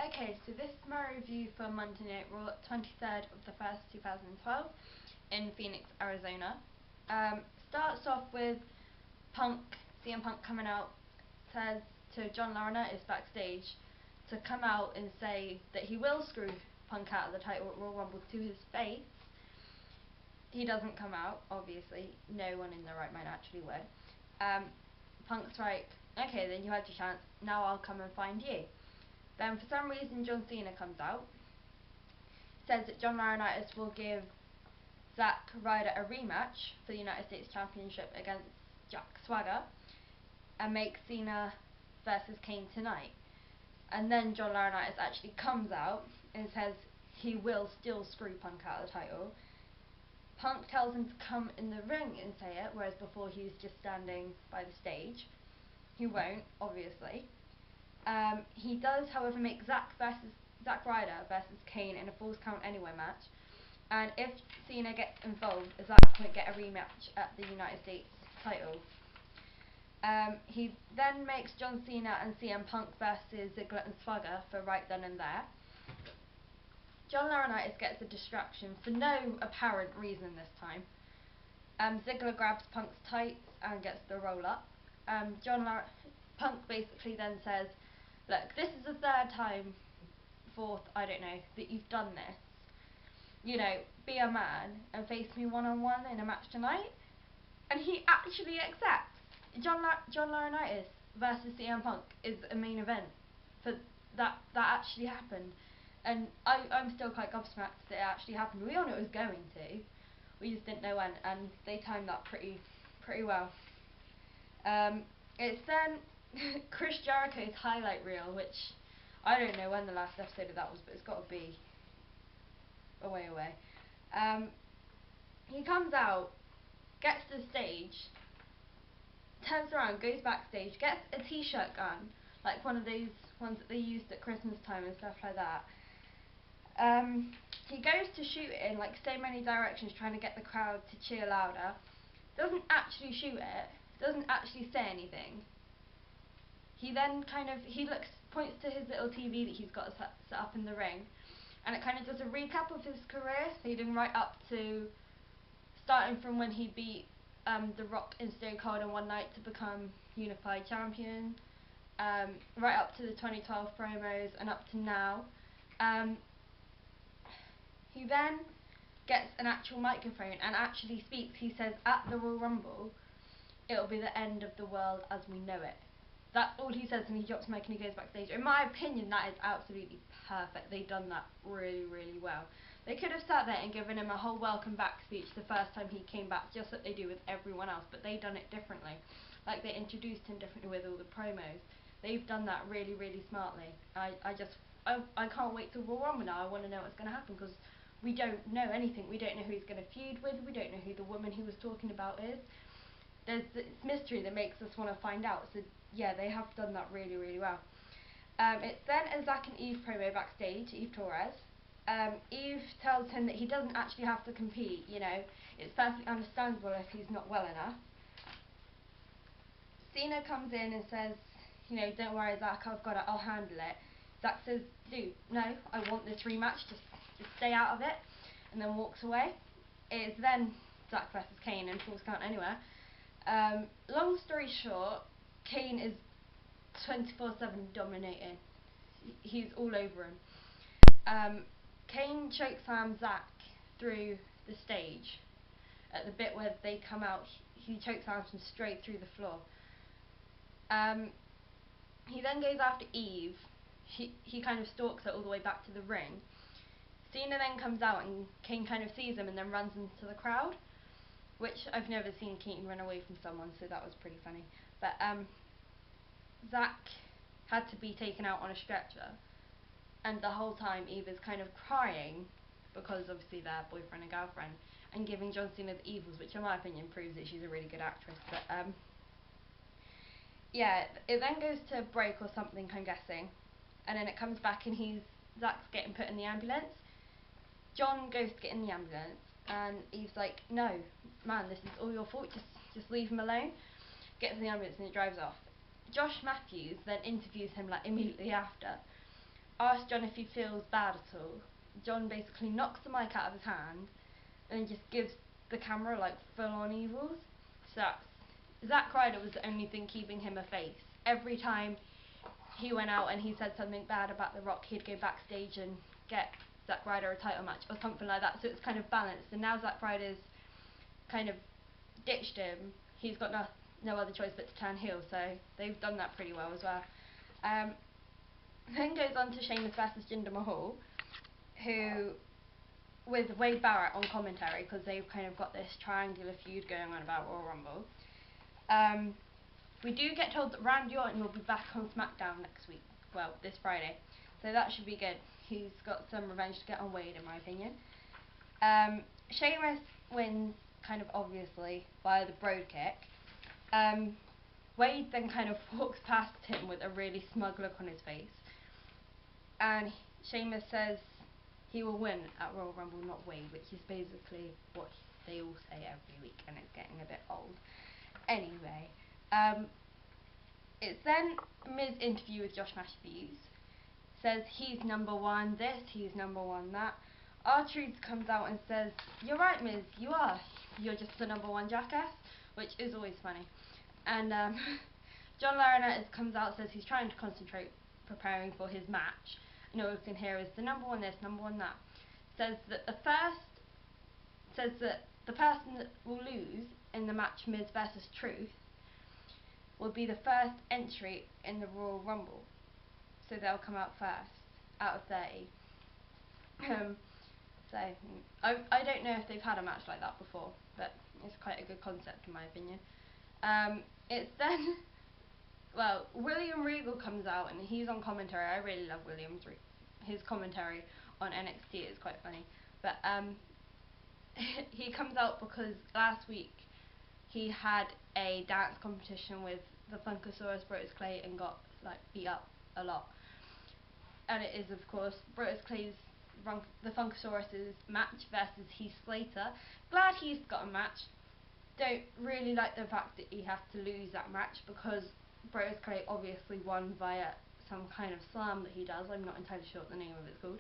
Okay, so this is my review for Monday Night Raw, 23rd of the 1st, 2012, in Phoenix, Arizona. Starts off with CM Punk coming out, says to John Laurinaitis backstage to come out and say that he will screw Punk out of the title at Royal Rumble to his face. He doesn't come out, obviously. No one in their right mind actually would. Punk's like, okay, then you had your chance, now I'll come and find you. Then for some reason John Cena comes out, says that John Laurinaitis will give Zack Ryder a rematch for the United States Championship against Jack Swagger, and make Cena versus Kane tonight. And then John Laurinaitis actually comes out and says he will still screw Punk out of the title. Punk tells him to come in the ring and say it, whereas before he was just standing by the stage. He won't, obviously. He does, however, make Zack Ryder versus Kane in a Falls Count Anywhere match. And if Cena gets involved, Zack won't get a rematch at the United States title. He then makes John Cena and CM Punk versus Ziggler and Swagger for right then and there. John Laurinaitis gets a distraction for no apparent reason this time. Ziggler grabs Punk's tights and gets the roll up. Punk basically then says, look, this is the third time, fourth, I don't know, that you've done this. You know, be a man and face me one-on-one in a match tonight. And he actually accepts. John Laurinaitis versus CM Punk is a main event for that actually happened. And I'm still quite gobsmacked that it actually happened. We all knew it was going to. We just didn't know when, and they timed that pretty well. It's then Chris Jericho's highlight reel, which I don't know when the last episode of that was, but it's got to be a way away. He comes out, gets to the stage, turns around, goes backstage, gets a t-shirt gun, like one of those ones that they used at Christmas time and stuff like that. He goes to shoot it in like so many directions, trying to get the crowd to cheer louder. Doesn't actually shoot it, doesn't actually say anything. He then points to his little TV that he's got set up in the ring, and it kind of does a recap of his career, leading right up to starting from when he beat The Rock and Stone Cold in one night to become Unified Champion, right up to the 2012 promos and up to now. He then gets an actual microphone and actually speaks. He says, at the Royal Rumble, it'll be the end of the world as we know it. That's all he says, and he drops the mic and he goes backstage. In my opinion, that is absolutely perfect. They've done that really, really well. They could have sat there and given him a whole welcome back speech the first time he came back, just like they do with everyone else, but they've done it differently. Like, they introduced him differently with all the promos. They've done that really, really smartly. I can't wait till Royal Rumble now. I want to know what's going to happen, because we don't know anything. We don't know who he's going to feud with. We don't know who the woman he was talking about is. There's this mystery that makes us want to find out. So yeah, they have done that really, really well. It's then a Zack and Eve promo backstage, Eve Torres. Eve tells him that he doesn't actually have to compete, you know. It's perfectly understandable if he's not well enough. Cena comes in and says, you know, don't worry Zack, I've got it, I'll handle it. Zack says, dude, no, I want this rematch, just stay out of it, and then walks away. It's then Zack versus Kane and Falls Count Anywhere. Long story short, Kane is 24/7 dominating. He's all over him. Kane chokeslams Zack through the stage. At the bit where they come out, he chokeslams him straight through the floor. He then goes after Eve. He kind of stalks her all the way back to the ring. Cena then comes out and Kane kind of sees him and then runs into the crowd, which I've never seen Kane run away from someone, so that was pretty funny. But Zack had to be taken out on a stretcher, and the whole time Eve is kind of crying because obviously they're boyfriend and girlfriend, and giving John Cena the evils, which in my opinion proves that she's a really good actress. But yeah, it then goes to break or something, I'm guessing, and then it comes back and Zack's getting put in the ambulance. John goes to get in the ambulance, and Eve's like, no, man, this is all your fault, just leave him alone. Gets in the ambulance and it drives off. Josh Matthews then interviews him like immediately after. asks John if he feels bad at all. John basically knocks the mic out of his hand and just gives the camera like full on evils. So Zack Ryder was the only thing keeping him a face. Every time he went out and he said something bad about The Rock, he'd go backstage and get Zack Ryder a title match or something like that. So it's kind of balanced. And now Zack Ryder's kind of ditched him. He's got no other choice but to turn heel. So they've done that pretty well as well. Then goes on to Sheamus versus Jinder Mahal, who, with Wade Barrett on commentary, because they've kind of got this triangular feud going on about Royal Rumble. We do get told that Randy Orton will be back on SmackDown next week, well, this Friday, so that should be good. He's got some revenge to get on Wade, in my opinion. Sheamus wins, kind of obviously, via the Broad Kick. Wade then kind of walks past him with a really smug look on his face, and Sheamus says he will win at Royal Rumble, not Wade, which is basically what they all say every week, and it's getting a bit old. Anyway, it's then Miz interview with Josh Matthews. Says he's number one this, he's number one that. R-Truth comes out and says, "You're right, Miz, you are. You're just the number one jackass," which is always funny. And John Laurinaitis comes out and says he's trying to concentrate, preparing for his match. And all we can hear is the number one this, number one that. Says that the person that will lose in the match Miz versus Truth will be the first entry in the Royal Rumble. So they'll come out first, out of 30. So, I don't know if they've had a match like that before, but it's quite a good concept in my opinion. It's then, well, William Regal comes out and he's on commentary. I really love his commentary on NXT is quite funny. But he comes out because last week he had a dance competition with the Funkasaurus Brodus Clay and got like beat up a lot. And it is, of course, Brodus Clay's the Funkasaurus' match versus Heath Slater. Glad he's got a match. Don't really like the fact that he has to lose that match because Brodus Clay obviously won via some kind of slam that he does. I'm not entirely sure what the name of it's called.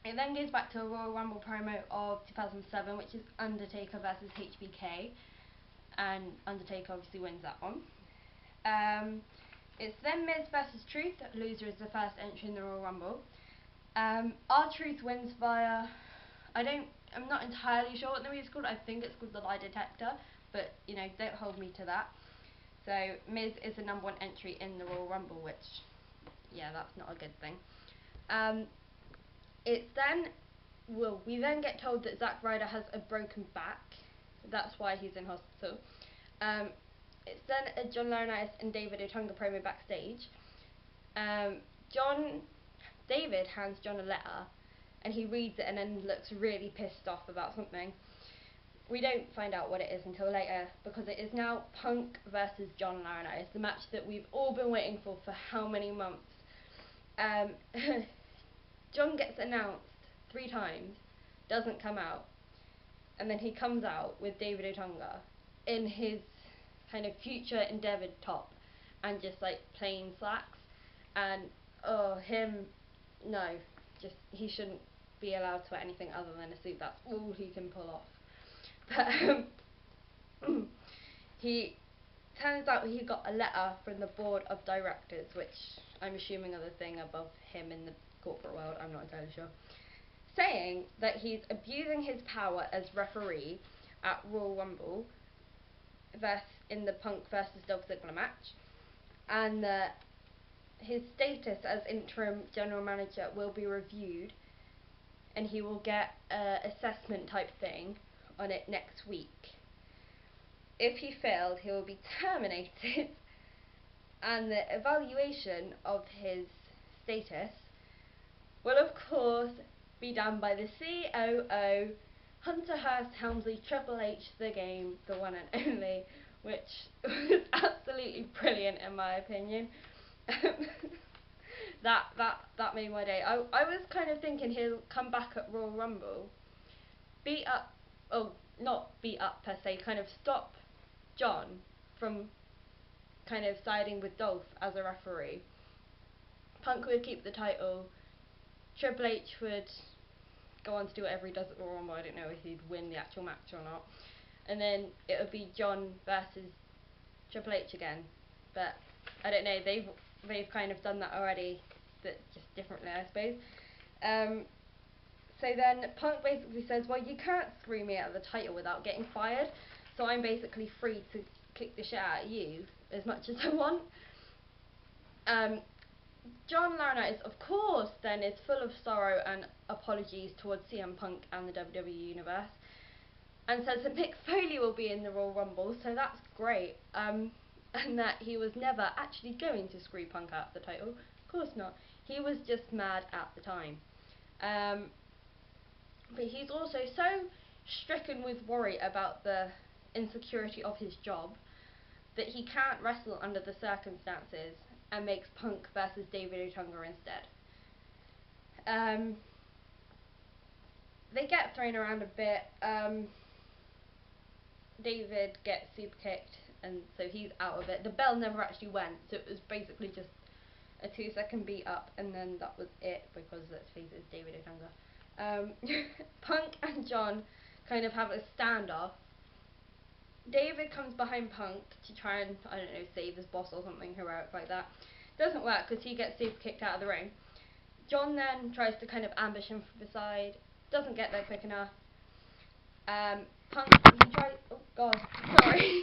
It then goes back to a Royal Rumble promo of 2007, which is Undertaker versus HBK, and Undertaker obviously wins that one. It's then Miz versus Truth. Loser is the first entry in the Royal Rumble. R-Truth wins via, I'm not entirely sure what the move's called. I think it's called the lie detector, but you know, don't hold me to that. So Miz is the number one entry in the Royal Rumble, which, yeah, that's not a good thing. We then get told that Zack Ryder has a broken back. That's why he's in hospital. It's then a John Laurinaitis and David Otunga promo backstage. David hands John a letter, and he reads it and then looks really pissed off about something. We don't find out what it is until later, because it is now Punk versus John Laurinaitis, the match that we've all been waiting for how many months. John gets announced 3 times, doesn't come out, and then he comes out with David Otunga in his kind of future endeavoured top and just like plain slacks, and he shouldn't be allowed to wear anything other than a suit. That's all he can pull off. But he turns out he got a letter from the board of directors, which I'm assuming are the thing above him in the corporate world, I'm not entirely sure, saying that he's abusing his power as referee at Royal Rumble in the Punk versus Dolph Ziggler match, and that his status as interim general manager will be reviewed and he will get an assessment type thing on it next week. If he fails, he will be terminated and the evaluation of his status will of course be done by the COO, Hunter Hearst Helmsley, Triple H, the Game, the one and only, which was absolutely brilliant in my opinion. that made my day. I was kind of thinking he'll come back at Royal Rumble, not beat up per se, kind of stop John from kind of siding with Dolph as a referee, Punk would keep the title. Triple H would go on to do whatever he does at the Royal Rumble. I don't know if he'd win the actual match or not. And then it would be John versus Triple H again. But I don't know. They've kind of done that already, but just differently, I suppose. So then Punk basically says, well, you can't screw me out of the title without getting fired, so I'm basically free to kick the shit out of you as much as I want. John Laurinaitis, of course, then is full of sorrow and apologies towards CM Punk and the WWE Universe, and says that Mick Foley will be in the Royal Rumble, so that's great, and that he was never actually going to screw Punk out of the title. Of course not. He was just mad at the time. But he's also so stricken with worry about the insecurity of his job that he can't wrestle under the circumstances and makes Punk versus David Otunga instead. They get thrown around a bit. David gets super kicked, and so he's out of it. The bell never actually went, so it was basically just a 2-second beat up, and then that was it, because let's face it, it's David Otunga. Punk and John kind of have a standoff. David comes behind Punk to try and, I don't know, save his boss or something heroic like that. Doesn't work because he gets super kicked out of the ring. John then tries to kind of ambush him from the side. Doesn't get there quick enough. Punk, he tries, oh god, sorry.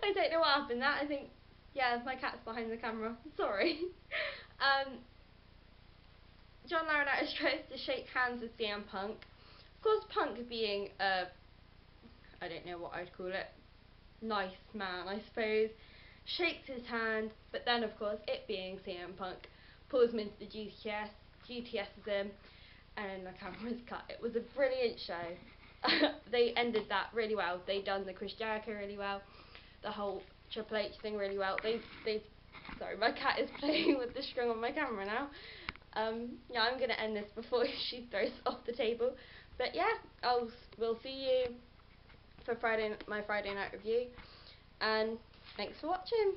I don't know what happened there. I think, yeah, my cat's behind the camera. Sorry. John Laurinaitis tries to shake hands with CM Punk. Of course, Punk being a, I don't know what I'd call it, nice man, I suppose, shakes his hand, but then, of course, it being CM Punk, pulls him into the GTS's him, and the camera's cut. It was a brilliant show. They ended that really well. They done the Chris Jericho really well, the whole Triple H thing really well. Sorry, my cat is playing with the string on my camera now. Yeah, I'm going to end this before she throws off the table. But yeah, we'll see you for my Friday night review. And thanks for watching.